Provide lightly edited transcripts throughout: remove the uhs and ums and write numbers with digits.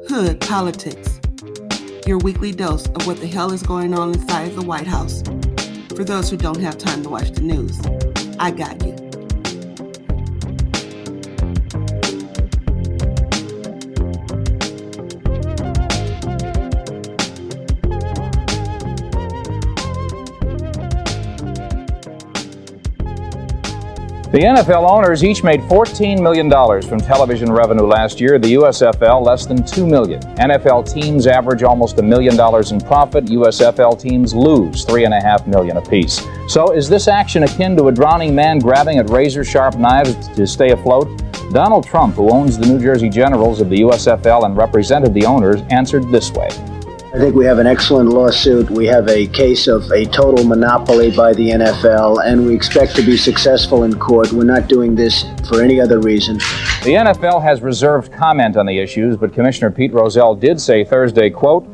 Hood Politics, your weekly dose of what the hell is going on inside the White House. For those who don't have time to watch the news, I got you. The NFL owners each made $14 million from television revenue last year. The USFL less than $2 million. NFL teams average almost $1 million in profit. USFL teams lose $3.5 million apiece. So is this action akin to a drowning man grabbing at razor-sharp knives to stay afloat? Donald Trump, who owns the New Jersey Generals of the USFL and represented the owners, answered this way. I think we have an excellent lawsuit. We have a case of a total monopoly by the NFL, and we expect to be successful in court. We're not doing this for any other reason. The NFL has reserved comment on the issues, but Commissioner Pete Rozelle did say Thursday, quote,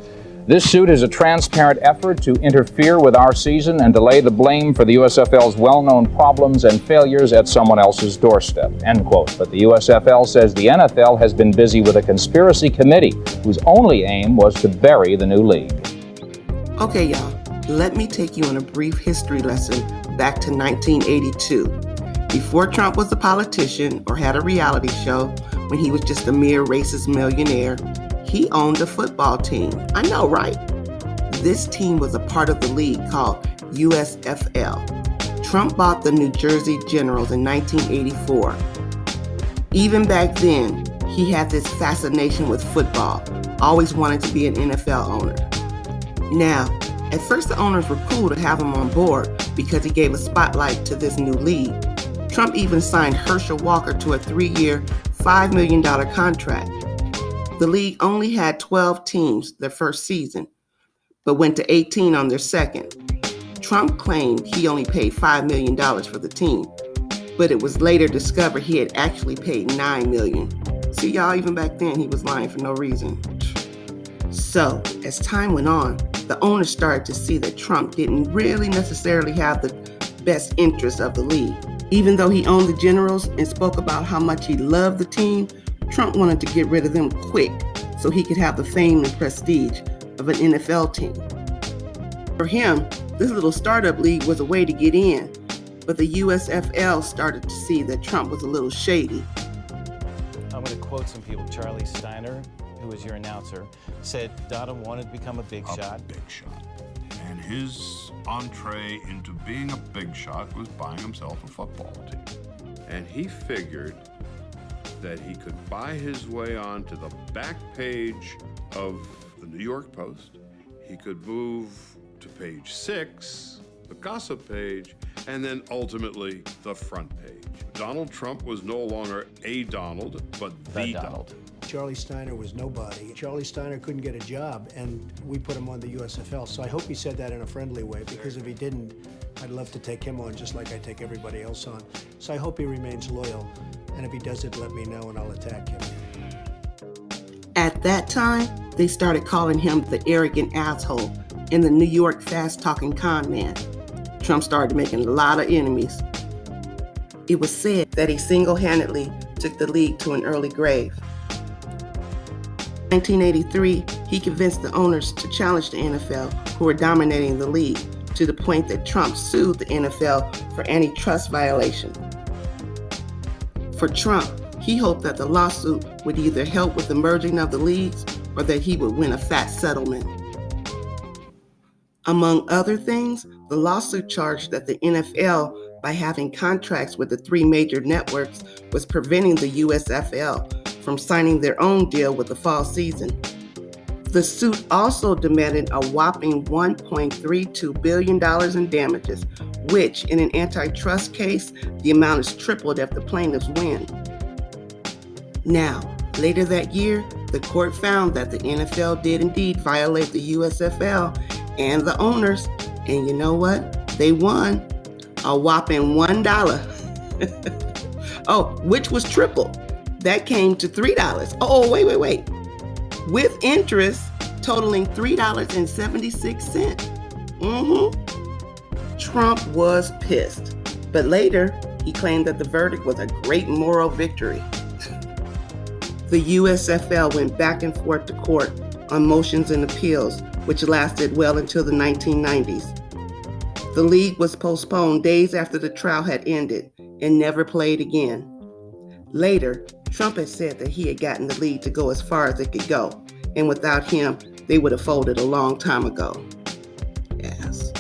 "This suit is a transparent effort to interfere with our season and to lay the blame for the USFL's well-known problems and failures at someone else's doorstep," end quote. But the USFL says the NFL has been busy with a conspiracy committee whose only aim was to bury the new league. Okay, y'all, let me take you on a brief history lesson back to 1982. Before Trump was a politician or had a reality show, when he was just a mere racist millionaire, he owned a football team. I know, right? This team was a part of the league called USFL. Trump bought the New Jersey Generals in 1984. Even back then, he had this fascination with football, always wanted to be an NFL owner. Now, at first the owners were cool to have him on board because he gave a spotlight to this new league. Trump even signed Herschel Walker to a 3-year, $5 million contract. The league only had 12 teams their first season, but went to 18 on their second. Trump claimed he only paid $5 million for the team, but it was later discovered he had actually paid $9 million. See, y'all, even back then, he was lying for no reason. So, as time went on, the owners started to see that Trump didn't really necessarily have the best interests of the league. Even though he owned the Generals and spoke about how much he loved the team, Trump wanted to get rid of them quick so he could have the fame and prestige of an NFL team. For him, this little startup league was a way to get in, but the USFL started to see that Trump was a little shady. I'm going to quote some people. Charlie Steiner, who was your announcer, said Donald wanted to become a big shot. A big shot. And his entree into being a big shot was buying himself a football team. And he figured that he could buy his way onto the back page of the New York Post. He could move to page 6, the gossip page, and then ultimately the front page. Donald Trump was no longer a Donald, but the Donald. Charlie Steiner was nobody. Charlie Steiner couldn't get a job, and we put him on the USFL. So I hope he said that in a friendly way, because if he didn't, I'd love to take him on just like I take everybody else on. So I hope he remains loyal, and if he doesn't, let me know and I'll attack him. At that time, they started calling him the arrogant asshole and the New York fast-talking con man. Trump started making a lot of enemies. It was said that he single-handedly took the league to an early grave. In 1983, he convinced the owners to challenge the NFL, who were dominating the league, to the point that Trump sued the NFL for antitrust violation. For Trump, he hoped that the lawsuit would either help with the merging of the leagues or that he would win a fat settlement. Among other things, the lawsuit charged that the NFL, by having contracts with the 3 major networks, was preventing the USFL from signing their own deal with the fall season. The suit also demanded a whopping $1.32 billion in damages, which, in an antitrust case, the amount is tripled if the plaintiffs win. Now, later that year, the court found that the NFL did indeed violate the USFL and the owners, and you know what? They won a whopping $1. Oh, which was tripled. That came to $3. Oh, wait. With interest totaling $3.76. Trump was pissed, but later he claimed that the verdict was a great moral victory. The USFL went back and forth to court on motions and appeals, which lasted well until the 1990s. The league was postponed days after the trial had ended and never played again. Later, Trump had said that he had gotten the league to go as far as it could go, and without him, they would have folded a long time ago. Yes.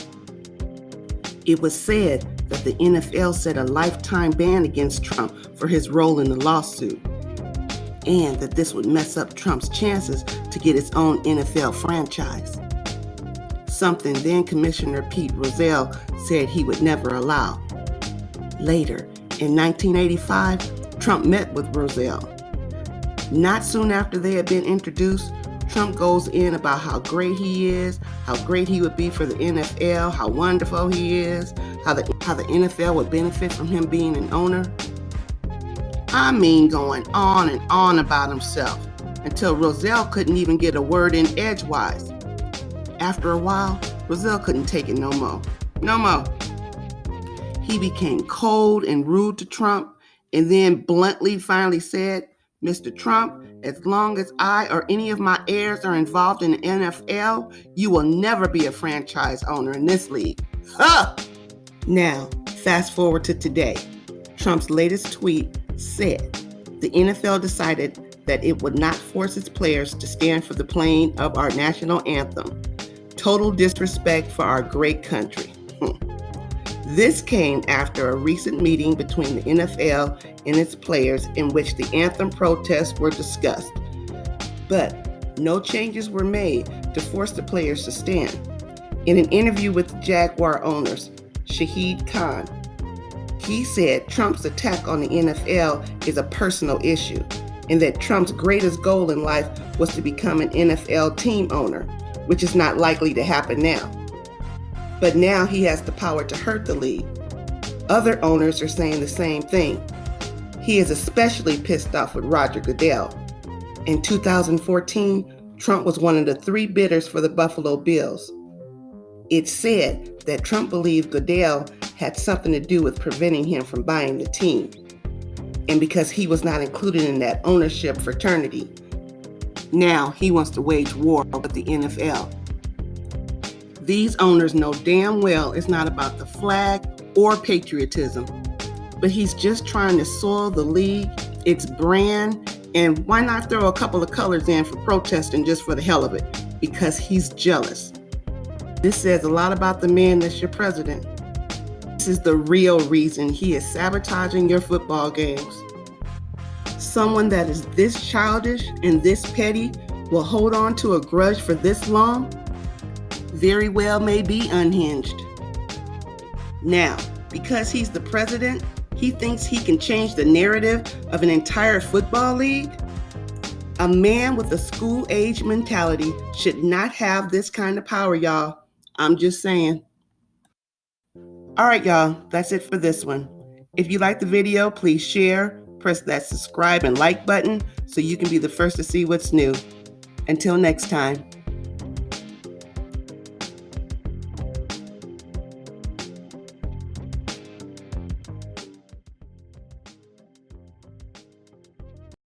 It was said that the NFL set a lifetime ban against Trump for his role in the lawsuit, and that this would mess up Trump's chances to get his own NFL franchise. Something then Commissioner Pete Rozelle said he would never allow. Later, in 1985, Trump met with Rozelle. Not soon after they had been introduced, Trump goes in about how great he is, how great he would be for the NFL, how wonderful he is, how the NFL would benefit from him being an owner. I mean, going on and on about himself until Rozelle couldn't even get a word in edgewise. After a while, Rozelle couldn't take it no more. No more. He became cold and rude to Trump and then bluntly finally said, "Mr. Trump, as long as I or any of my heirs are involved in the NFL, you will never be a franchise owner in this league." Huh! Now, fast forward to today. Trump's latest tweet said the NFL decided that it would not force its players to stand for the playing of our national anthem. Total disrespect for our great country. This came after a recent meeting between the NFL and its players in which the anthem protests were discussed. But no changes were made to force the players to stand. In an interview with the Jaguar owners, Shahid Khan, he said Trump's attack on the NFL is a personal issue and that Trump's greatest goal in life was to become an NFL team owner, which is not likely to happen now. But now he has the power to hurt the league. Other owners are saying the same thing. He is especially pissed off with Roger Goodell. In 2014, Trump was one of the 3 bidders for the Buffalo Bills. It's said that Trump believed Goodell had something to do with preventing him from buying the team, and because he was not included in that ownership fraternity. Now he wants to wage war with the NFL. These owners know damn well it's not about the flag or patriotism, but he's just trying to soil the league, its brand, and why not throw a couple of colors in for protesting just for the hell of it? Because he's jealous. This says a lot about the man that's your president. This is the real reason he is sabotaging your football games. Someone that is this childish and this petty will hold on to a grudge for this long? Very well may be unhinged. Now, because he's the president, he thinks he can change the narrative of an entire football league? A man with a school-age mentality should not have this kind of power, y'all. I'm just saying. All right, y'all, that's it for this one. If you like the video, please share, press that subscribe and like button so you can be the first to see what's new. Until next time.